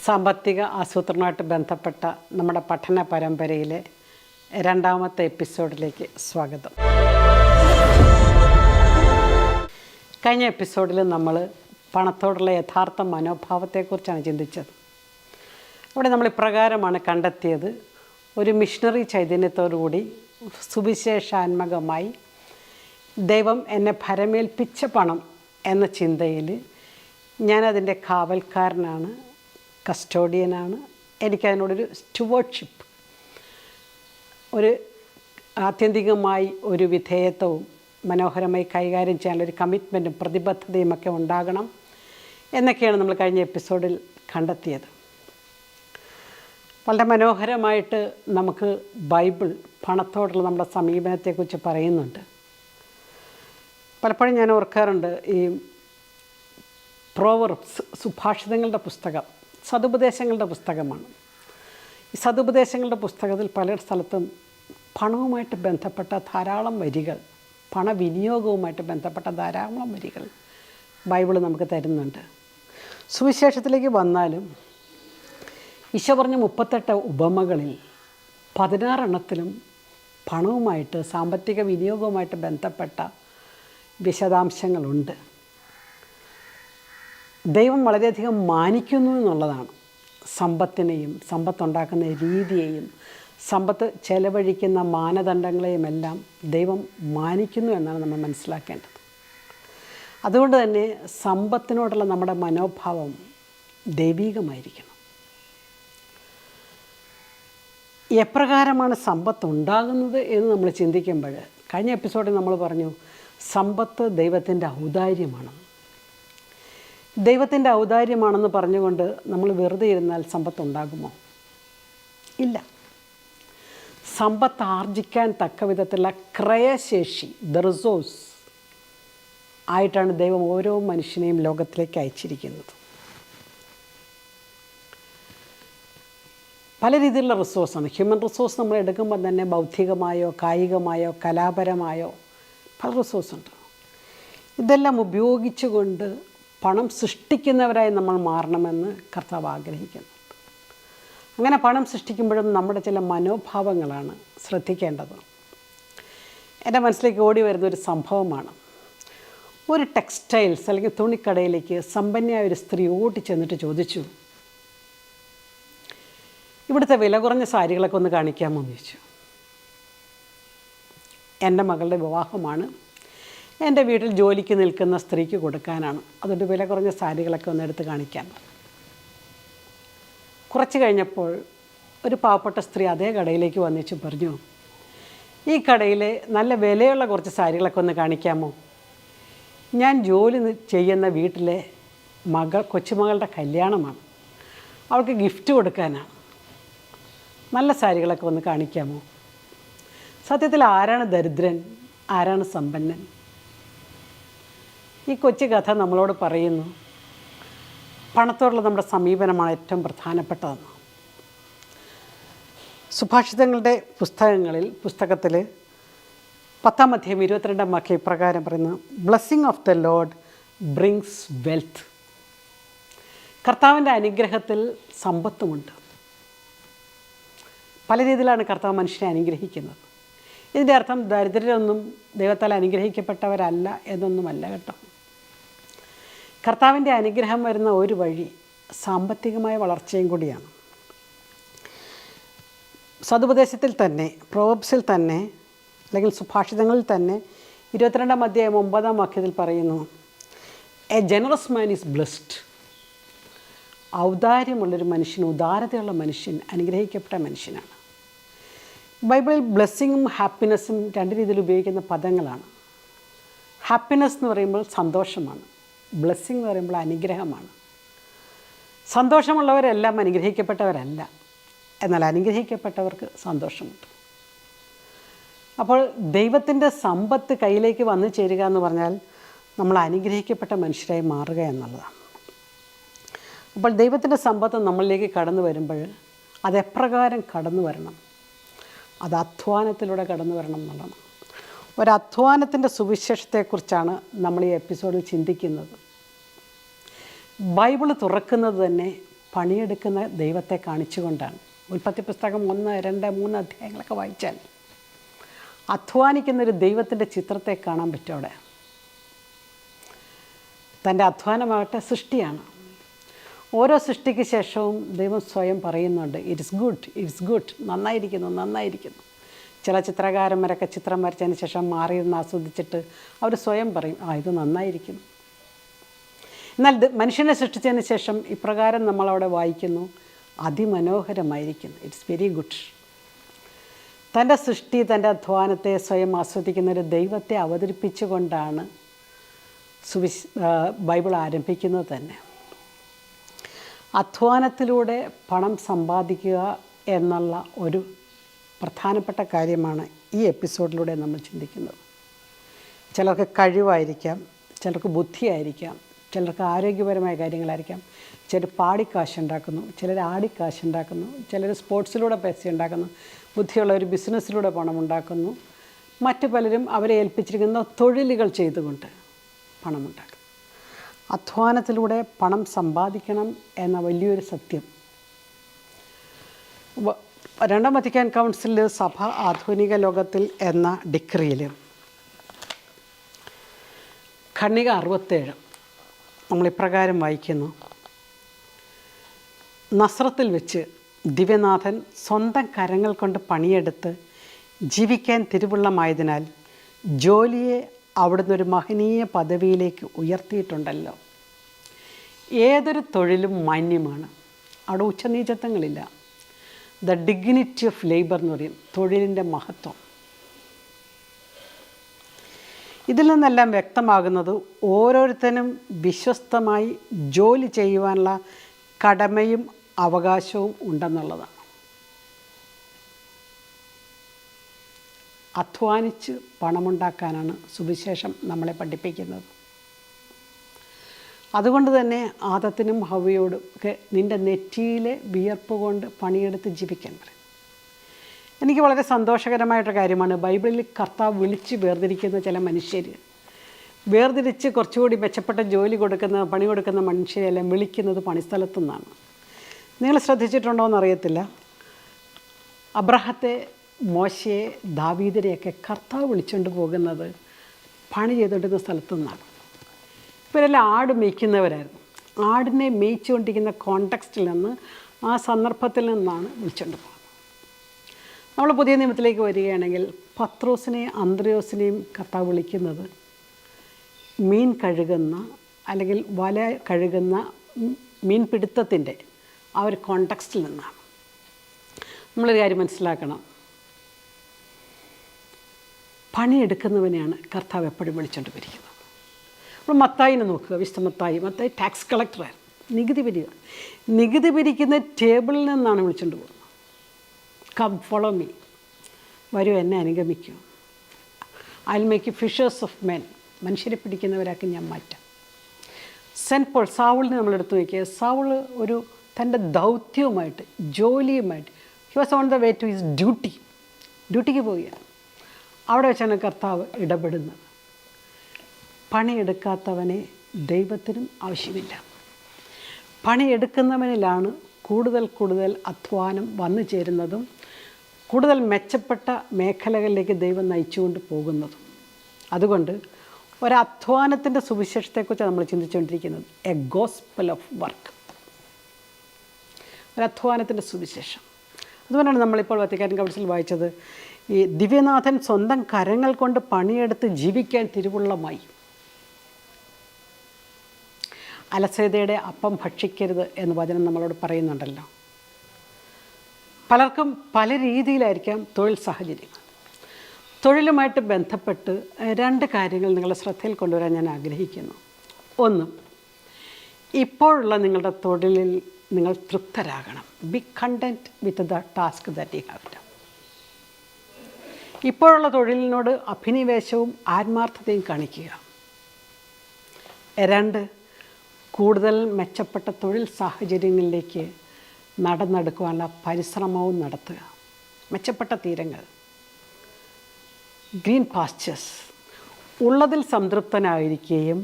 സാമ്പത്തിക ആസൂത്രണമായിട്ട് ബന്ധപ്പെട്ട നമ്മുടെ പഠന പരമ്പരയിലെ രണ്ടാമത്തെ എപ്പിസോഡിലേക്ക് സ്വാഗതം. കഴിഞ്ഞ എപ്പിസോഡിൽ നമ്മൾ പണത്തോടുള്ള യഥാർത്ഥ മനോഭാവത്തെക്കുറിച്ചാണ് ചിന്തിച്ചത്. അവിടെ നമ്മൾ ഇപ്രകാരമാണ് കണ്ടെത്തിയത്: ഒരു മിഷണറി ചൈതന്യത്തോടുകൂടി സുവിശേഷാത്മകമായി ദൈവം എന്നെ ഭരമേൽപ്പിച്ച പണം എന്ന ചിന്തയിൽ ഞാനതിൻ്റെ കാവൽക്കാരനാണ്, കസ്റ്റോഡിയനാണ്. എനിക്കതിനോടൊരു സ്റ്റുവേർഡ്ഷിപ്പ്, ഒരു ആത്യന്തികമായി ഒരു വിധേയത്വവും മനോഹരമായി കൈകാര്യം ചെയ്യാനുള്ളൊരു കമ്മിറ്റ്മെൻറ്റും പ്രതിബദ്ധതയും ഒക്കെ ഉണ്ടാകണം എന്നൊക്കെയാണ് നമ്മൾ കഴിഞ്ഞ എപ്പിസോഡിൽ കണ്ടെത്തിയത്. വളരെ മനോഹരമായിട്ട് നമുക്ക് ബൈബിൾ പണത്തോടുള്ള നമ്മുടെ സമീപനത്തെക്കുറിച്ച് പറയുന്നുണ്ട്. പലപ്പോഴും ഞാൻ ഓർക്കാറുണ്ട്, ഈ പ്രോവർബ്സ്, സുഭാഷിതങ്ങളുടെ പുസ്തകം സതുപദേശങ്ങളുടെ പുസ്തകമാണ്. ഈ സതുപദേശങ്ങളുടെ പുസ്തകത്തിൽ പല സ്ഥലത്തും പണവുമായിട്ട് ബന്ധപ്പെട്ട ധാരാളം വരികൾ, പണവിനിയോഗവുമായിട്ട് ബന്ധപ്പെട്ട ധാരാളം വരികൾ ബൈബിൾ നമുക്ക് തരുന്നുണ്ട്. സുവിശേഷത്തിലേക്ക് വന്നാലും ഈശോ പറഞ്ഞ 38 ഉപമകളിൽ 16 പണവുമായിട്ട്, സാമ്പത്തിക വിനിയോഗവുമായിട്ട് ബന്ധപ്പെട്ട വിശദാംശങ്ങളുണ്ട്. ദൈവം വളരെയധികം മാനിക്കുന്നു എന്നുള്ളതാണ്. സമ്പത്തിനെയും സമ്പത്തുണ്ടാക്കുന്ന രീതിയെയും സമ്പത്ത് ചെലവഴിക്കുന്ന മാനദണ്ഡങ്ങളെയും എല്ലാം ദൈവം മാനിക്കുന്നു എന്നാണ് നമ്മൾ മനസ്സിലാക്കേണ്ടത്. അതുകൊണ്ട് തന്നെ സമ്പത്തിനോടുള്ള നമ്മുടെ മനോഭാവം ദൈവീകമായിരിക്കണം. എപ്രകാരമാണ് സമ്പത്ത് ഉണ്ടാകുന്നത് എന്ന് നമ്മൾ ചിന്തിക്കുമ്പോൾ, കഴിഞ്ഞ എപ്പിസോഡിൽ നമ്മൾ പറഞ്ഞു, സമ്പത്ത് ദൈവത്തിൻ്റെ ഔദാര്യമാണ്. ദൈവത്തിൻ്റെ ഔദാര്യമാണെന്ന് പറഞ്ഞുകൊണ്ട് നമ്മൾ വെറുതെ ഇരുന്നാൽ സമ്പത്ത് ഉണ്ടാകുമോ? ഇല്ല. സമ്പത്ത് ആർജിക്കാൻ തക്ക വിധത്തിലുള്ള ക്രയശേഷി, ദ റിസോഴ്സ് ആയിട്ടാണ് ദൈവം ഓരോ മനുഷ്യനെയും ലോകത്തിലേക്ക് അയച്ചിരിക്കുന്നത്. പല രീതിയിലുള്ള റിസോഴ്സാണ്. ഹ്യൂമൻ റിസോഴ്സ് നമ്മൾ എടുക്കുമ്പോൾ തന്നെ ബൗദ്ധികമായോ കായികമായോ കലാപരമായോ പല റിസോഴ്സുണ്ട്. ഇതെല്ലാം ഉപയോഗിച്ചുകൊണ്ട് പണം സൃഷ്ടിക്കുന്നവരായി നമ്മൾ മാറണമെന്ന് കർത്താവ് ആഗ്രഹിക്കുന്നുണ്ട്. അങ്ങനെ പണം സൃഷ്ടിക്കുമ്പോഴും നമ്മുടെ ചില മനോഭാവങ്ങളാണ് ശ്രദ്ധിക്കേണ്ടത്. എൻ്റെ മനസ്സിലേക്ക് ഓടി വരുന്നൊരു സംഭവമാണ്. ഒരു ടെക്സ്റ്റൈൽസ് അല്ലെങ്കിൽ തുണിക്കടയിലേക്ക് സമ്പന്നയായ ഒരു സ്ത്രീ ഓടി ചെന്നിട്ട് ചോദിച്ചു, ഇവിടുത്തെ വില കുറഞ്ഞ സാരികളൊക്കെ ഒന്ന് കാണിക്കാമോ എന്ന് ചോദിച്ചു. എൻ്റെ മകളുടെ വിവാഹമാണ്, എൻ്റെ വീട്ടിൽ ജോലിക്ക് നിൽക്കുന്ന സ്ത്രീക്ക് കൊടുക്കാനാണ്, അതുകൊണ്ട് വില കുറഞ്ഞ സാരികളൊക്കെ ഒന്ന് എടുത്ത് കാണിക്കാൻ. കുറച്ച് കഴിഞ്ഞപ്പോൾ ഒരു പാവപ്പെട്ട സ്ത്രീ അതേ കടയിലേക്ക് വന്നിച്ചു പറഞ്ഞു, ഈ കടയിലെ നല്ല വിലയുള്ള കുറച്ച് സാരികളൊക്കെ ഒന്ന് കാണിക്കാമോ? ഞാൻ ജോലി ചെയ്യുന്ന വീട്ടിലെ കൊച്ചുമകളുടെ കല്യാണമാണ്, അവൾക്ക് ഗിഫ്റ്റ് കൊടുക്കാനാണ്, നല്ല സാരികളൊക്കെ ഒന്ന് കാണിക്കാമോ? സത്യത്തിൽ ആരാണ് ദരിദ്രൻ, ആരാണ് സമ്പന്നൻ? ഈ കൊച്ചു കഥ നമ്മളോട് പറയുന്നു, പണത്തോടുള്ള നമ്മുടെ സമീപനമാണ് ഏറ്റവും പ്രധാനപ്പെട്ടതെന്ന്. സുഭാഷിതങ്ങളുടെ പുസ്തകത്തിൽ 10-ാം അധ്യായം 22-ാം വാക്യം ഇപ്രകാരം പറയുന്നു: blessing of the Lord brings wealth. കർത്താവിൻ്റെ അനുഗ്രഹത്തിൽ സമ്പത്തുമുണ്ട്. പല രീതിയിലാണ് കർത്താവ് മനുഷ്യനെ അനുഗ്രഹിക്കുന്നത്. ഇതിൻ്റെ അർത്ഥം ദരിദ്രരൊന്നും ദൈവത്താൽ അനുഗ്രഹിക്കപ്പെട്ടവരല്ല എന്നൊന്നുമല്ല കേട്ടോ. കർത്താവിൻ്റെ അനുഗ്രഹം വരുന്ന ഒരു വഴി സാമ്പത്തികമായ വളർച്ചയും കൂടിയാണ്. സതുപദേശത്തിൽ തന്നെ, പ്രോവർബ്സിൽ തന്നെ, അല്ലെങ്കിൽ സുഭാഷിതങ്ങളിൽ തന്നെ 22-ാം അധ്യായം 9-ാം വാക്യത്തിൽ പറയുന്നു, a generous man is blessed. ഔദാര്യമുള്ളൊരു മനുഷ്യൻ, ഉദാരതയുള്ള മനുഷ്യൻ അനുഗ്രഹിക്കപ്പെട്ട മനുഷ്യനാണ്. ബൈബിളിൽ ബ്ലെസ്സിങ്ങും ഹാപ്പിനെസ്സും 2 രീതിയിൽ ഉപയോഗിക്കുന്ന പദങ്ങളാണ്. ഹാപ്പിനെസ് എന്ന് പറയുമ്പോൾ സന്തോഷമാണ്, ബ്ലെസ്സിങ് എന്ന് പറയുമ്പോൾ അനുഗ്രഹമാണ്. സന്തോഷമുള്ളവരെല്ലാം അനുഗ്രഹിക്കപ്പെട്ടവരല്ല, എന്നാൽ അനുഗ്രഹിക്കപ്പെട്ടവർക്ക് സന്തോഷമുണ്ട്. അപ്പോൾ ദൈവത്തിൻ്റെ സമ്പത്ത് കയ്യിലേക്ക് വന്നു ചേരുക എന്ന് പറഞ്ഞാൽ നമ്മൾ അനുഗ്രഹിക്കപ്പെട്ട മനുഷ്യരായി മാറുക എന്നുള്ളതാണ്. അപ്പോൾ ദൈവത്തിൻ്റെ സമ്പത്ത് നമ്മളിലേക്ക് കടന്നു വരുമ്പോൾ അതെപ്രകാരം കടന്നു വരണം? അത് അധ്വാനത്തിലൂടെ കടന്നു വരണം എന്നുള്ളതാണ്. ഒരധ്വാനത്തിൻ്റെ സുവിശേഷത്തെക്കുറിച്ചാണ് നമ്മൾ ഈ എപ്പിസോഡിൽ ചിന്തിക്കുന്നത്. ബൈബിൾ തുറക്കുന്നത് തന്നെ പണിയെടുക്കുന്ന ദൈവത്തെ കാണിച്ചുകൊണ്ടാണ്. ഉൽപ്പത്തി പുസ്തകം 1, 2, 3 അധ്യായങ്ങളൊക്കെ വായിച്ചാൽ അധ്വാനിക്കുന്നൊരു ദൈവത്തിൻ്റെ ചിത്രത്തെ കാണാൻ പറ്റും അവിടെ. തൻ്റെ അധ്വാനമാകട്ടെ സൃഷ്ടിയാണ്. ഓരോ സൃഷ്ടിക്ക് ശേഷവും ദൈവം സ്വയം പറയുന്നുണ്ട്, ഇറ്റ്സ് ഗുഡ്, ഇറ്റ്സ് ഗുഡ്, നന്നായിരിക്കുന്നു, നന്നായിരിക്കുന്നു. ചില ചിത്രകാരന്മാരൊക്കെ ചിത്രം വരച്ചതിന് ശേഷം മാറിയിരുന്ന് ആസ്വദിച്ചിട്ട് അവർ സ്വയം പറയും, ഇത് നന്നായിരിക്കുന്നു. എന്നാൽ മനുഷ്യനെ സൃഷ്ടിച്ചതിന് ശേഷം ഇപ്രകാരം നമ്മളവിടെ വായിക്കുന്നു, അതിമനോഹരമായിരിക്കുന്നു, ഇറ്റ്സ് വെരി ഗുഡ്. തൻ്റെ സൃഷ്ടി, തൻ്റെ അധ്വാനത്തെ സ്വയം ആസ്വദിക്കുന്ന ഒരു ദൈവത്തെ അവതരിപ്പിച്ചുകൊണ്ടാണ് ബൈബിൾ ആരംഭിക്കുന്നത് തന്നെ. അധ്വാനത്തിലൂടെ പണം സമ്പാദിക്കുക എന്നുള്ള ഒരു പ്രധാനപ്പെട്ട കാര്യമാണ് ഈ എപ്പിസോഡിലൂടെ നമ്മൾ ചിന്തിക്കുന്നത്. ചിലർക്ക് കഴിവായിരിക്കാം, ചിലർക്ക് ബുദ്ധിയായിരിക്കാം, ചിലർക്ക് ആരോഗ്യപരമായ കാര്യങ്ങളായിരിക്കാം. ചിലർ പാടിക്കാശുണ്ടാക്കുന്നു, ചിലർ ആടിക്കാശുണ്ടാക്കുന്നു, ചിലർ സ്പോർട്സിലൂടെ പൈസ ഉണ്ടാക്കുന്നു, ബുദ്ധിയുള്ളവർ ബിസിനസ്സിലൂടെ പണമുണ്ടാക്കുന്നു. മറ്റു പലരും അവരെ ഏൽപ്പിച്ചിരിക്കുന്ന തൊഴിലുകൾ ചെയ്തുകൊണ്ട് പണമുണ്ടാക്കും. അധ്വാനത്തിലൂടെ പണം സമ്പാദിക്കണം എന്ന വലിയൊരു സത്യം രണ്ടാം വത്തിക്കാൻ കൗൺസിൽ സഭ ആധുനിക ലോകത്തിൽ എന്ന ഡിക്രിയിൽ ഖണ്ഡിക 67 നമ്മളിപ്രകാരം വായിക്കുന്നു, നസ്രത്തിൽ വെച്ച് ദിവ്യനാഥൻ സ്വന്തം കരങ്ങൾ കൊണ്ട് പണിയെടുത്ത് ജീവിക്കാൻ തിരുവുള്ളമായതിനാൽ ജോലിയെ അവിടുന്ന് ഒരു മഹനീയ പദവിയിലേക്ക് ഉയർത്തിയിട്ടുണ്ടല്ലോ. ഏതൊരു തൊഴിലും മാന്യമാണ്, അവിടെ ഉച്ചനീചത്വങ്ങളില്ല. ദ ഡിഗ്നിറ്റി ഓഫ് ലേബർ എന്ന് പറയും, തൊഴിലിൻ്റെ മഹത്വം. ഇതിൽ നിന്നെല്ലാം വ്യക്തമാകുന്നത് ഓരോരുത്തരും വിശ്വസ്തമായി ജോലി ചെയ്യുവാനുള്ള കടമയും അവകാശവും ഉണ്ടെന്നുള്ളതാണ്. അധ്വാനിച്ച് പണമുണ്ടാക്കാനാണ് സുവിശേഷം നമ്മളെ പഠിപ്പിക്കുന്നത്. അതുകൊണ്ട് തന്നെ ആദത്തിനും ഹവ്വയോടും ഒക്കെ നിൻ്റെ നെറ്റിയിലെ വിയർപ്പ് കൊണ്ട് പണിയെടുത്ത് ജീവിക്കാൻ പറയും. എനിക്ക് വളരെ സന്തോഷകരമായിട്ടൊരു കാര്യമാണ്, ബൈബിളിൽ കർത്താവ് വിളിച്ച് വേർതിരിക്കുന്ന ചില മനുഷ്യർ, വേർതിരിച്ച് കുറച്ചുകൂടി മെച്ചപ്പെട്ട ജോലി കൊടുക്കുന്ന, പണി കൊടുക്കുന്ന മനുഷ്യരെല്ലാം വിളിക്കുന്നത് പണിസ്ഥലത്തു നിന്നാണ്. നിങ്ങൾ ശ്രദ്ധിച്ചിട്ടുണ്ടോ എന്നറിയത്തില്ല, അബ്രഹത്തെ, മോശയെ, ദാവീദിനെയൊക്കെ കർത്താവ് വിളിച്ചുകൊണ്ട് പോകുന്നത് പണി ചെയ്തുകൊണ്ടിരുന്ന സ്ഥലത്തു നിന്നാണ്. ഇവരെല്ലാം ആട് മേയ്ക്കുന്നവരായിരുന്നു. ആടിനെ മേയിച്ചുകൊണ്ടിരിക്കുന്ന കോണ്ടെക്സ്റ്റിൽ നിന്ന്, ആ സന്ദർഭത്തിൽ നിന്നാണ് വിളിച്ചുകൊണ്ട് പോകുന്നത്. നമ്മൾ പുതിയ നിയമത്തിലേക്ക് വരികയാണെങ്കിൽ പത്രോസിനെയും അന്ത്രയോസിനെയും കർത്താവ് വിളിക്കുന്നത് മീൻ കഴുകുന്ന അല്ലെങ്കിൽ വല കഴുകുന്ന മീൻപിടുത്തത്തിൻ്റെ ആ ഒരു കോണ്ടെക്സ്റ്റിൽ നിന്നാണ്. നമ്മളൊരു കാര്യം മനസ്സിലാക്കണം, പണിയെടുക്കുന്നവനെയാണ് കർത്താവ് എപ്പോഴും വിളിച്ചുകൊണ്ട് വരിക്കുന്നത്. നമ്മൾ മത്തായിനെ നോക്കുക, വിശുദ്ധ മത്തായി ടാക്സ് കളക്ടറായിരുന്നു, നികുതി പിരിക്കുക. നികുതി പിരിക്കുന്ന ടേബിളിൽ നിന്നാണ് വിളിച്ചുകൊണ്ട് പോകുന്നത്. കം ഫോളോ മീ, വരൂ എന്നെ അനുഗമിക്കൂ, I will make you fishers of men, മനുഷ്യരെ പിടിക്കുന്നവരാക്കി ഞാൻ മാറ്റാം. സെൻറ്റ് പോൾ, സാവുളിനെ നമ്മളെടുത്ത് നോക്കിയാൽ സാവുൾ ഒരു തൻ്റെ ദൗത്യവുമായിട്ട്, ജോലിയുമായിട്ട്, he was on the way to his ഡ്യൂട്ടിക്ക് പോവുകയാണ്. അവിടെ വെച്ചാണ് കർത്താവ് ഇടപെടുന്നത്. പണിയെടുക്കാത്തവനെ ദൈവത്തിനും ആവശ്യമില്ല. പണിയെടുക്കുന്നവനിലാണ് കൂടുതൽ അധ്വാനം വന്നു ചേരുന്നതും കൂടുതൽ മെച്ചപ്പെട്ട മേഖലകളിലേക്ക് ദൈവം നയിച്ചുകൊണ്ട് പോകുന്നതും. അതുകൊണ്ട് ഒരധ്വാനത്തിൻ്റെ സുവിശേഷത്തെക്കുറിച്ച് നമ്മൾ ചിന്തിച്ചുകൊണ്ടിരിക്കുന്നത്, എ ഗോസ്പൽ ഓഫ് വർക്ക്, ഒരധ്വാനത്തിൻ്റെ സുവിശേഷം. അതുകൊണ്ടാണ് നമ്മളിപ്പോൾ വത്തിക്കാൻ കൗൺസിൽ വായിച്ചത്, ഈ ദിവ്യനാഥൻ സ്വന്തം കരങ്ങൾ കൊണ്ട് പണിയെടുത്ത് ജീവിക്കാൻ തിരുവുള്ളമായി. അലസതയുടെ അപ്പം ഭക്ഷിക്കരുത് എന്ന് വചനം നമ്മളോട് പറയുന്നുണ്ടല്ലോ. പലർക്കും പല രീതിയിലായിരിക്കാം തൊഴിൽ സാഹചര്യം. തൊഴിലുമായിട്ട് ബന്ധപ്പെട്ട് 2 കാര്യങ്ങൾ നിങ്ങളുടെ ശ്രദ്ധയിൽ കൊണ്ടുവരാൻ ഞാൻ ആഗ്രഹിക്കുന്നു. ഒന്ന്, ഇപ്പോഴുള്ള നിങ്ങളുടെ തൊഴിലിൽ നിങ്ങൾ തൃപ്തരാകണം. Be content with the task that you have done. ഇപ്പോഴുള്ള തൊഴിലിനോട് അഭിനിവേശവും ആത്മാർത്ഥതയും കാണിക്കുക. 2, കൂടുതൽ മെച്ചപ്പെട്ട തൊഴിൽ സാഹചര്യങ്ങളിലേക്ക് നടന്നെടുക്കുവാനുള്ള പരിശ്രമവും നടത്തുക. മെച്ചപ്പെട്ട തീരങ്ങൾ, ഗ്രീൻ പാസ്റ്റേഴ്സ്. ഉള്ളതിൽ സംതൃപ്തനായിരിക്കുകയും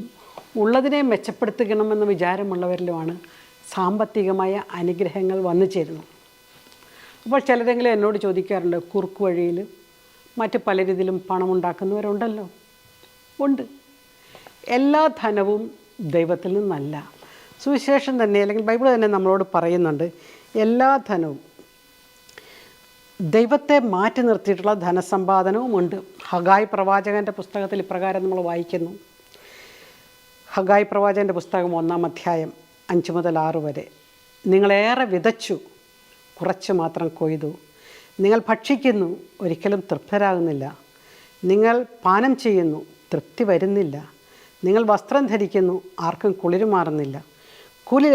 ഉള്ളതിനെ മെച്ചപ്പെടുത്തണമെന്ന് വിചാരമുള്ളവരിലുമാണ് സാമ്പത്തികമായ അനുഗ്രഹങ്ങൾ വന്നു ചേരുന്നു. അപ്പോൾ ചിലരെങ്കിലും എന്നോട് ചോദിക്കാറുണ്ട്, കുറുക്ക് വഴിയിൽ മറ്റ് പല രീതിയിലും പണമുണ്ടാക്കുന്നവരുണ്ടല്ലോ. ഉണ്ട്. എല്ലാ ധനവും ദൈവത്തിൽ നിന്നല്ല. സുവിശേഷം തന്നെ അല്ലെങ്കിൽ ബൈബിൾ തന്നെ നമ്മളോട് പറയുന്നുണ്ട്, എല്ലാ ധനവും ദൈവത്തെ മാറ്റി നിർത്തിയിട്ടുള്ള ധനസമ്പാദനവും ഉണ്ട്. ഹഗായി പ്രവാചകൻ്റെ പുസ്തകത്തിൽ ഇപ്രകാരം നമ്മൾ വായിക്കുന്നു. ഹഗായി പ്രവാചകൻ്റെ പുസ്തകം 1-ാം അധ്യായം 5 മുതൽ 6 വരെ. നിങ്ങളേറെ വിതച്ചു, കുറച്ച് മാത്രം കൊയ്തു. നിങ്ങൾ ഭക്ഷിക്കുന്നു, ഒരിക്കലും തൃപ്തരാകുന്നില്ല. നിങ്ങൾ പാനം ചെയ്യുന്നു, തൃപ്തി വരുന്നില്ല. നിങ്ങൾ വസ്ത്രം ധരിക്കുന്നു, ആർക്കും കുളിരുമാറുന്നില്ല. കൂലി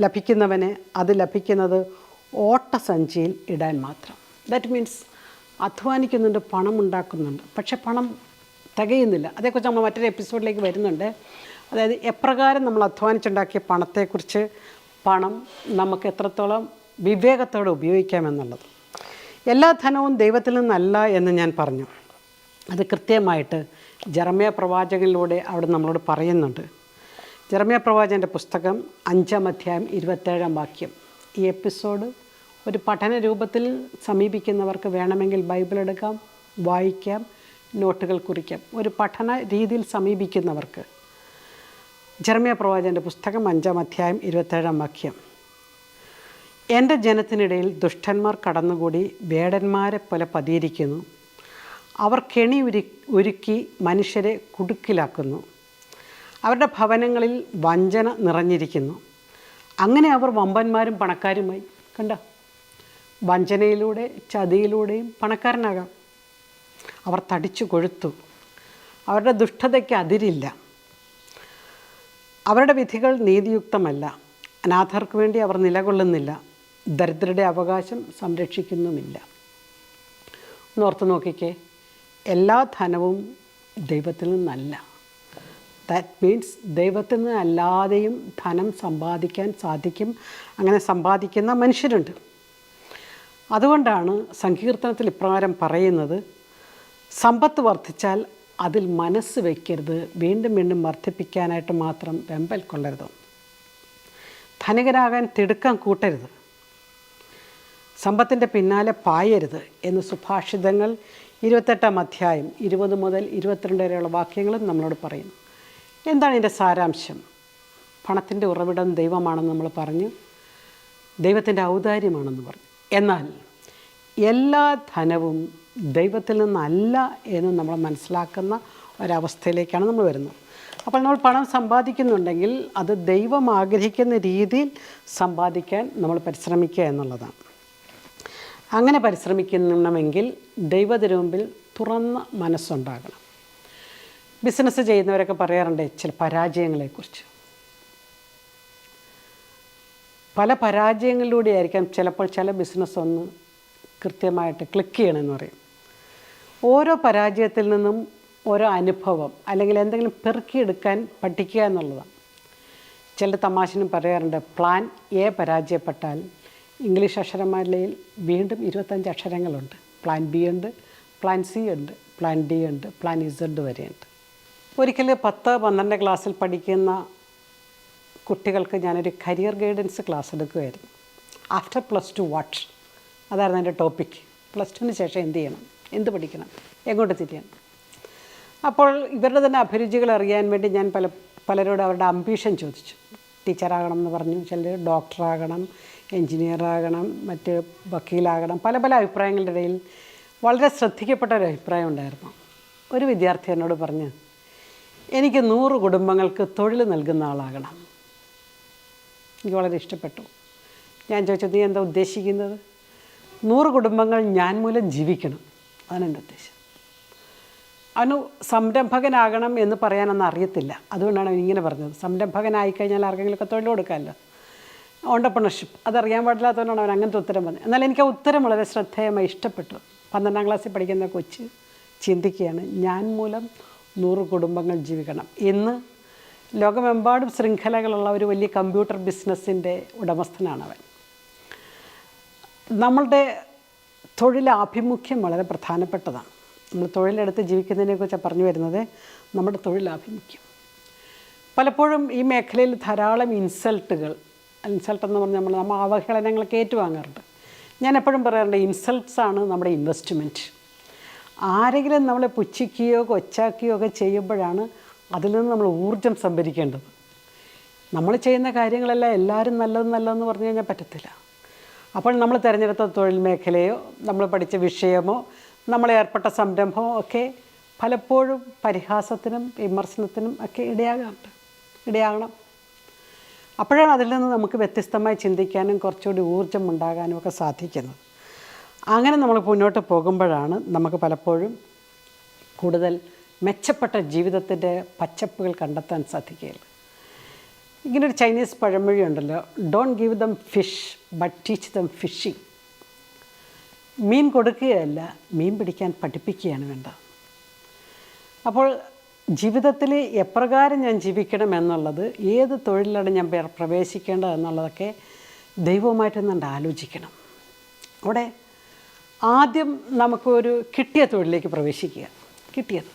ലഭിക്കുന്നവന് അത് ലഭിക്കുന്നത് ഓട്ടസഞ്ചിയിൽ ഇടാൻ മാത്രം. ദാറ്റ് മീൻസ് അധ്വാനിക്കുന്നുണ്ട്, പണം ഉണ്ടാക്കുന്നുണ്ട്, പക്ഷെ പണം തികയുന്നില്ല. അതേക്കുറിച്ച് നമ്മൾ മറ്റൊരു എപ്പിസോഡിലേക്ക് വരുന്നുണ്ട്. അതായത് എപ്രകാരം നമ്മൾ അധ്വാനിച്ചുണ്ടാക്കിയ പണത്തെക്കുറിച്ച്, പണം നമുക്ക് എത്രത്തോളം വിവേകത്തോടെ ഉപയോഗിക്കാമെന്നുള്ളത്. എല്ലാ ധനവും ദൈവത്തിൽ നിന്നല്ല എന്ന് ഞാൻ പറഞ്ഞു. അത് കൃത്യമായിട്ട് ജെറമ്യാ പ്രവാചകനിലൂടെ അവിടെ നമ്മളോട് പറയുന്നുണ്ട്. ജെറമ്യാ പ്രവാചകൻ്റെ പുസ്തകം 5-ാം അധ്യായം 27-ാം വാക്യം. ഈ എപ്പിസോഡ് ഒരു പഠന രൂപത്തിൽ സമീപിക്കുന്നവർക്ക് വേണമെങ്കിൽ ബൈബിൾ എടുക്കാം, വായിക്കാം, നോട്ടുകൾ കുറിക്കാം. ഒരു പഠന രീതിയിൽ സമീപിക്കുന്നവർക്ക് ജെറമ്യാ പ്രവാചകൻ്റെ പുസ്തകം 5-ാം അധ്യായം 27-ാം വാക്യം. എൻ്റെ ജനത്തിനിടയിൽ ദുഷ്ടന്മാർ കടന്നുകൂടി വേടന്മാരെ പോലെ പതിയിരിക്കുന്നു. അവർ കെണി ഒരുക്കി മനുഷ്യരെ കുടുക്കിലാക്കുന്നു. അവരുടെ ഭവനങ്ങളിൽ വഞ്ചന നിറഞ്ഞിരിക്കുന്നു. അങ്ങനെ അവർ വമ്പന്മാരും പണക്കാരുമായി. കണ്ട, വഞ്ചനയിലൂടെ ചതിയിലൂടെയും പണക്കാരനാകാം. അവർ തടിച്ചു കൊഴുത്തു. അവരുടെ ദുഷ്ടതയ്ക്ക് അതിരില്ല. അവരുടെ വിധികൾ നീതിയുക്തമല്ല. അനാഥർക്ക് വേണ്ടി അവർ നിലകൊള്ളുന്നില്ല. ദരിദ്രരുടെ അവകാശം സംരക്ഷിക്കുന്നുമില്ല. ഒന്നോർത്ത് നോക്കിക്കേ, എല്ലാ ധനവും ദൈവത്തിൽ നിന്നല്ല. ദാറ്റ് മീൻസ് ദൈവത്തിൽ നിന്നല്ലാതെയും ധനം സമ്പാദിക്കാൻ സാധിക്കും. അങ്ങനെ സമ്പാദിക്കുന്ന മനുഷ്യരുണ്ട്. അതുകൊണ്ടാണ് സങ്കീർത്തനത്തിൽ ഇപ്രകാരം പറയുന്നത്, സമ്പത്ത് വർദ്ധിച്ചാൽ അതിൽ മനസ്സ് വയ്ക്കരുത്, വീണ്ടും വീണ്ടും വർദ്ധിപ്പിക്കാനായിട്ട് മാത്രം വെമ്പൽ കൊള്ളരുത്. ധനികരാകാൻ തിടുക്കം കൂട്ടരുത്. സമ്പത്തിൻ്റെ പിന്നാലെ പായരുത് എന്ന് സുഭാഷിതങ്ങൾ 28-ാം അധ്യായം 20 മുതൽ 22 വരെയുള്ള വാക്യങ്ങളും നമ്മളോട് പറയും. എന്താണ് ഇതിൻ്റെ സാരാംശം? പണത്തിൻ്റെ ഉറവിടം ദൈവമാണെന്ന് നമ്മൾ പറഞ്ഞു, ദൈവത്തിൻ്റെ ഔദാര്യമാണെന്ന് പറഞ്ഞു. എന്നാൽ എല്ലാ ധനവും ദൈവത്തിൽ നിന്നല്ല എന്ന് നമ്മൾ മനസ്സിലാക്കുന്ന ഒരവസ്ഥയിലേക്കാണ് നമ്മൾ വരുന്നത്. അപ്പോൾ നമ്മൾ പണം സമ്പാദിക്കുന്നുണ്ടെങ്കിൽ അത് ദൈവം ആഗ്രഹിക്കുന്ന രീതിയിൽ സമ്പാദിക്കാൻ നമ്മൾ പരിശ്രമിക്കുക എന്നുള്ളതാണ്. അങ്ങനെ പരിശ്രമിക്കണമെങ്കിൽ ദൈവത്തിനുമുമ്പിൽ തുറന്ന മനസ്സുണ്ടാകണം. ബിസിനസ് ചെയ്യുന്നവരൊക്കെ പറയാറുണ്ട് ചില പരാജയങ്ങളെക്കുറിച്ച്. പല പരാജയങ്ങളിലൂടെ ആയിരിക്കാം ചിലപ്പോൾ ചില ബിസിനസ് ഒന്ന് കൃത്യമായിട്ട് ക്ലിക്ക് ചെയ്യണമെന്ന് പറയും. ഓരോ പരാജയത്തിൽ നിന്നും ഓരോ അനുഭവം അല്ലെങ്കിൽ എന്തെങ്കിലും പെറുക്കിയെടുക്കാൻ പഠിക്കുക എന്നുള്ളതാണ്. ചില തമാശനും പറയാറുണ്ട്, പ്ലാൻ എ പരാജയപ്പെട്ടാൽ ഇംഗ്ലീഷ് അക്ഷരമാലയിൽ വീണ്ടും 25 അക്ഷരങ്ങളുണ്ട്. പ്ലാൻ ബി ഉണ്ട്, പ്ലാൻ സി ഉണ്ട്, പ്ലാൻ ഡി ഉണ്ട്, പ്ലാൻ ഇസഡ് വരെയുണ്ട്. ഒരിക്കൽ 10-12 ക്ലാസ്സിൽ പഠിക്കുന്ന കുട്ടികൾക്ക് ഞാനൊരു കരിയർ ഗൈഡൻസ് ക്ലാസ് എടുക്കുമായിരുന്നു. ആഫ്റ്റർ +2 വാട്ട്, അതായിരുന്നു എൻ്റെ ടോപ്പിക്. +2-ന് ശേഷം എന്ത് ചെയ്യണം, എന്ത് പഠിക്കണം, എങ്ങോട്ട് തിരിയണം. അപ്പോൾ ഇവരുടെ തന്നെ അഭിരുചികൾ അറിയാൻ വേണ്ടി ഞാൻ പലരോട് അവരുടെ അംബീഷൻ ചോദിച്ചു. ടീച്ചറാകണം എന്ന് പറഞ്ഞു, ചിലർ ഡോക്ടറാകണം, എൻജിനീയറാകണം, മറ്റ് വക്കീലാകണം. പല അഭിപ്രായങ്ങളുടെ ഇടയിൽ വളരെ ശ്രദ്ധിക്കപ്പെട്ട ഒരു അഭിപ്രായം ഉണ്ടായിരുന്നു. ഒരു വിദ്യാർത്ഥി എന്നോട് പറഞ്ഞ്, എനിക്ക് 100 കുടുംബങ്ങൾക്ക് തൊഴിൽ നൽകുന്ന ആളാകണം. എനിക്ക് വളരെ ഇഷ്ടപ്പെട്ടു. ഞാൻ ചോദിച്ചത്, നീ എന്താ ഉദ്ദേശിക്കുന്നത്? 100 കുടുംബങ്ങൾ ഞാൻ മൂലം ജീവിക്കണം, അതാണ് എൻ്റെ ഉദ്ദേശം. അവന് സംരംഭകനാകണം എന്ന് പറയാനൊന്നും അറിയത്തില്ല. അതുകൊണ്ടാണ് അവൻ ഇങ്ങനെ പറഞ്ഞത്. സംരംഭകനായിക്കഴിഞ്ഞാൽ ആർക്കെങ്കിലുമൊക്കെ തൊഴിൽ കൊടുക്കാമല്ലോ, ഓണ്ടർപ്രണർഷിപ്പ്. അതറിയാൻ പാടില്ലാത്തതുകൊണ്ടാണ് അവൻ അങ്ങനത്തെ ഉത്തരം പറഞ്ഞത്. എന്നാൽ എനിക്ക് ആ ഉത്തരം വളരെ ശ്രദ്ധേയമായി ഇഷ്ടപ്പെട്ടു. 12-ാം ക്ലാസ്സിൽ പഠിക്കുന്ന കൊച്ച് ചിന്തിക്കുകയാണ്, ഞാൻ മൂലം 100 കുടുംബങ്ങൾ ജീവിക്കണം. ഇന്ന് ലോകമെമ്പാടും ശൃംഖലകളുള്ള ഒരു വലിയ കമ്പ്യൂട്ടർ ബിസിനസ്സിൻ്റെ ഉടമസ്ഥനാണവൻ. നമ്മളുടെ തൊഴിലാഭിമുഖ്യം വളരെ പ്രധാനപ്പെട്ടതാണ്. നമ്മൾ തൊഴിലെടുത്ത് ജീവിക്കുന്നതിനെക്കുറിച്ചാണ് പറഞ്ഞു വരുന്നത്. നമ്മുടെ തൊഴിലാഭിമുഖ്യം പലപ്പോഴും ഈ മേഖലയിൽ ധാരാളം ഇൻസൾട്ടുകൾ ഇൻസൾട്ട് എന്ന് പറഞ്ഞാൽ നമ്മൾ അവഹേളനങ്ങളൊക്കെ ഏറ്റുവാങ്ങാറുണ്ട്. ഞാൻ എപ്പോഴും പറയാറുണ്ട്, ഇൻസൾട്ട്സാണ് നമ്മുടെ ഇൻവെസ്റ്റ്മെൻറ്റ്. ആരെങ്കിലും നമ്മളെ പുച്ഛിക്കുകയോ കൊച്ചാക്കുകയോ ഒക്കെ ചെയ്യുമ്പോഴാണ് അതിൽ നിന്ന് നമ്മൾ ഊർജ്ജം സംഭരിക്കേണ്ടത്. നമ്മൾ ചെയ്യുന്ന കാര്യങ്ങളെല്ലാം എല്ലാവരും നല്ലതെന്ന് പറഞ്ഞു കഴിഞ്ഞാൽ പറ്റത്തില്ല. അപ്പോൾ നമ്മൾ തിരഞ്ഞെടുത്ത തൊഴിൽ മേഖലയോ നമ്മൾ പഠിച്ച വിഷയമോ നമ്മൾ ഏർപ്പെട്ട സംരംഭമോ ഒക്കെ പലപ്പോഴും പരിഹാസത്തിനും വിമർശനത്തിനും ഒക്കെ ഇടയാകണം. അപ്പോഴാണ് അതിൽ നിന്ന് നമുക്ക് വ്യത്യസ്തമായി ചിന്തിക്കാനും കുറച്ചുകൂടി ഊർജ്ജം ഉണ്ടാകാനും ഒക്കെ സാധിക്കുന്നത്. അങ്ങനെ നമ്മൾ മുന്നോട്ട് പോകുമ്പോഴാണ് നമുക്ക് പലപ്പോഴും കൂടുതൽ മെച്ചപ്പെട്ട ജീവിതത്തിൻ്റെ പച്ചപ്പുകൾ കണ്ടെത്താൻ സാധിക്കുകയുള്ളൂ. ഇങ്ങനൊരു ചൈനീസ് പഴമൊഴി ഉണ്ടല്ലോ, don't give them fish but teach them fishing. മീൻ കൊടുക്കുകയല്ല, മീൻ പിടിക്കാൻ പഠിപ്പിക്കുകയാണ് വേണ്ടത്. അപ്പോൾ ജീവിതത്തിൽ എപ്രകാരം ഞാൻ ജീവിക്കണം എന്നുള്ളത്, ഏത് തൊഴിലാണ് ഞാൻ പ്രവേശിക്കേണ്ടത് എന്നുള്ളതൊക്കെ ദൈവവുമായിട്ട് ആലോചിക്കണം. അവിടെ ആദ്യം നമുക്കൊരു കിട്ടിയ തൊഴിലേക്ക് പ്രവേശിക്കുക. കിട്ടിയത്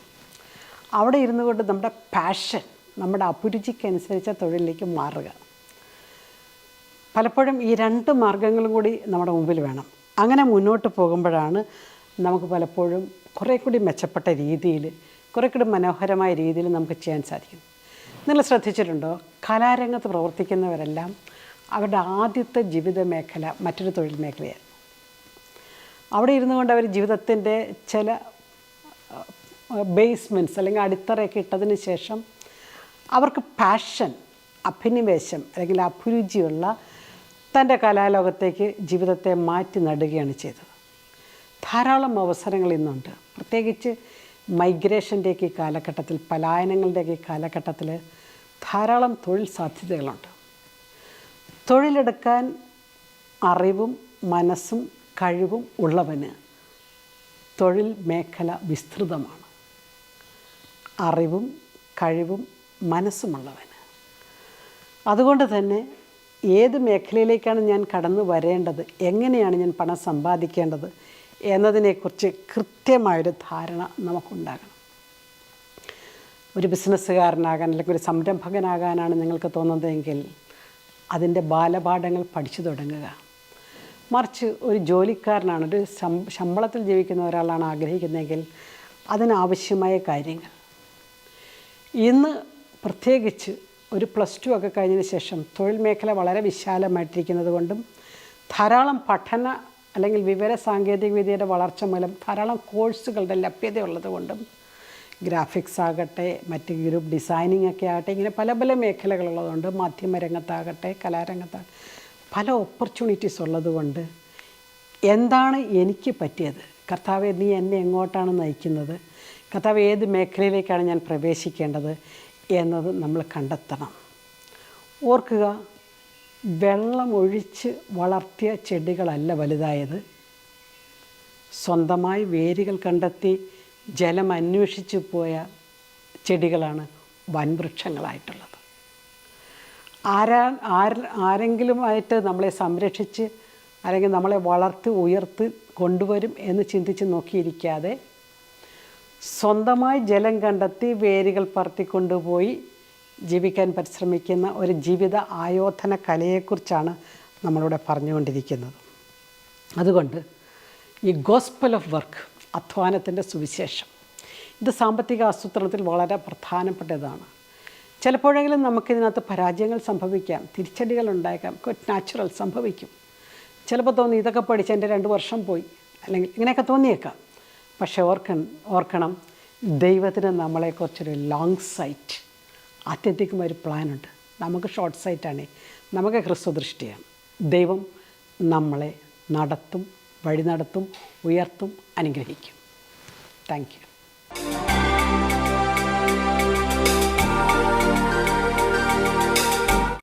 അവിടെ ഇരുന്നു കൊണ്ട് നമ്മുടെ പാഷൻ, നമ്മുടെ അഭിരുചിക്കനുസരിച്ച തൊഴിലിലേക്ക് മാറുക. പലപ്പോഴും ഈ 2 മാർഗങ്ങളും കൂടി നമ്മുടെ മുമ്പിൽ വേണം. അങ്ങനെ മുന്നോട്ട് പോകുമ്പോഴാണ് നമുക്ക് പലപ്പോഴും കുറേ കൂടി മെച്ചപ്പെട്ട രീതിയിൽ, കുറേ കൂടി മനോഹരമായ രീതിയിൽ നമുക്ക് ചെയ്യാൻ സാധിക്കും. നിങ്ങൾ ശ്രദ്ധിച്ചിട്ടുണ്ടോ, കലാരംഗത്ത് പ്രവർത്തിക്കുന്നവരെല്ലാം അവരുടെ ആദ്യത്തെ ജീവിത മേഖല മറ്റൊരു തൊഴിൽ മേഖലയാണ്. അവിടെ ഇരുന്നു കൊണ്ട് അവർ ജീവിതത്തിൻ്റെ ചില ബേസ്മെൻറ്റ്സ് അല്ലെങ്കിൽ അടിത്തറയൊക്കെ ഇട്ടതിന് ശേഷം അവർക്ക് പാഷൻ, അഭിനിവേശം അല്ലെങ്കിൽ അഭിരുചിയുള്ള തൻ്റെ കലാലോകത്തേക്ക് ജീവിതത്തെ മാറ്റി നടുകയാണ് ചെയ്തത്. ധാരാളം അവസരങ്ങൾ ഇന്നുണ്ട്. പ്രത്യേകിച്ച് മൈഗ്രേഷൻ്റെയൊക്കെ ഈ കാലഘട്ടത്തിൽ, പലായനങ്ങളുടെയൊക്കെ ഈ കാലഘട്ടത്തിൽ ധാരാളം തൊഴിൽ സാധ്യതകളുണ്ട്. തൊഴിലെടുക്കാൻ അറിവും മനസ്സും കഴിവും ഉള്ളവന് തൊഴിൽ മേഖല വിസ്തൃതമാണ്. അറിവും കഴിവും മനസ്സുമുള്ളവന്. അതുകൊണ്ട് തന്നെ ഏത് മേഖലയിലേക്കാണ് ഞാൻ കടന്നു വരേണ്ടത്, എങ്ങനെയാണ് ഞാൻ പണം സമ്പാദിക്കേണ്ടത് എന്നതിനെക്കുറിച്ച് കൃത്യമായൊരു ധാരണ നമുക്കുണ്ടാകണം. ഒരു ബിസിനസ്സുകാരനാകാൻ അല്ലെങ്കിൽ ഒരു സംരംഭകനാകാനാണ് നിങ്ങൾക്ക് തോന്നുന്നതെങ്കിൽ അതിൻ്റെ ബാലപാഠങ്ങൾ പഠിച്ചു തുടങ്ങുക. മറിച്ച് ഒരു ജോലിക്കാരനാണ്, ഒരു ശമ്പളത്തിൽ ജീവിക്കുന്ന ഒരാളാണ് ആഗ്രഹിക്കുന്നതെങ്കിൽ അതിനാവശ്യമായ കാര്യങ്ങൾ ഇന്ന് പ്രത്യേകിച്ച് ഒരു +2 ഒക്കെ കഴിഞ്ഞതിന് ശേഷം തൊഴിൽ മേഖല വളരെ വിശാലമായിട്ടിരിക്കുന്നത് കൊണ്ടും ധാരാളം പഠന അല്ലെങ്കിൽ വിവര സാങ്കേതിക വിദ്യയുടെ വളർച്ച മൂലം ധാരാളം കോഴ്സുകളുടെ ലഭ്യതയുള്ളത് കൊണ്ടും ഗ്രാഫിക്സ് ആകട്ടെ, മറ്റ് ഗ്രൂപ്പ് ഡിസൈനിങ് ഒക്കെ ആകട്ടെ, ഇങ്ങനെ പല പല മേഖലകളുള്ളതുകൊണ്ട് മാധ്യമരംഗത്താകട്ടെ, കലാരംഗത്താകട്ടെ പല ഓപ്പർച്യൂണിറ്റീസ് ഉള്ളതുകൊണ്ട് എന്താണ് എനിക്ക് പറ്റിയത്, കർത്താവെ നീ എന്നെ എങ്ങോട്ടാണ് നയിക്കുന്നത്, കർത്താവ് ഏത് മേഖലയിലേക്കാണ് ഞാൻ പ്രവേശിക്കേണ്ടത് എന്നത് നമ്മൾ കണ്ടെത്തണം. ഓർക്കുക, വെള്ളമൊഴിച്ച് വളർത്തിയ ചെടികളല്ല വലുതായത്, സ്വന്തമായി വേരുകൾ കണ്ടെത്തി ജലം അന്വേഷിച്ചു പോയ ചെടികളാണ് വൻവൃക്ഷങ്ങളായിട്ടുള്ളത്. ആരെങ്കിലുമായിട്ട് നമ്മളെ സംരക്ഷിച്ച് അല്ലെങ്കിൽ നമ്മളെ വളർത്തി ഉയർത്തി കൊണ്ടുവരും എന്ന് ചിന്തിച്ച് നോക്കിയിരിക്കാതെ സ്വന്തമായി ജലം കണ്ടെത്തി വേരുകൾ പറത്തിക്കൊണ്ടുപോയി ജീവിക്കാൻ പരിശ്രമിക്കുന്ന ഒരു ജീവിത ആയോധന കലയെക്കുറിച്ചാണ് നമ്മളിവിടെ പറഞ്ഞുകൊണ്ടിരിക്കുന്നത്. അതുകൊണ്ട് ഈ ഗോസ്പൽ ഓഫ് വർക്ക്, അധ്വാനത്തിൻ്റെ സുവിശേഷം, ഇത് സാമ്പത്തിക ആസൂത്രണത്തിൽ വളരെ പ്രധാനപ്പെട്ടതാണ്. ചിലപ്പോഴെങ്കിലും നമുക്കിതിനകത്ത് പരാജയങ്ങൾ സംഭവിക്കാം, തിരിച്ചടികൾ ഉണ്ടായേക്കാം, നാച്ചുറൽ സംഭവിക്കും. ചിലപ്പോൾ തോന്നി ഇതൊക്കെ പഠിച്ച് എൻ്റെ 2 വർഷം പോയി, അല്ലെങ്കിൽ ഇങ്ങനെയൊക്കെ തോന്നിയേക്കാം. പക്ഷേ ഓർക്കണം, ദൈവത്തിന് നമ്മളെക്കുറിച്ചൊരു ലോങ് സൈറ്റ്, ആത്യന്തികമായൊരു പ്ലാനുണ്ട്. നമുക്ക് ഷോർട്ട് സൈറ്റാണ്, നമുക്ക് ഹ്രസ്വദൃഷ്ടിയാണ്. ദൈവം നമ്മളെ നടത്തും, വഴി നടത്തും, ഉയർത്തും, അനുഗ്രഹിക്കും. Thank you.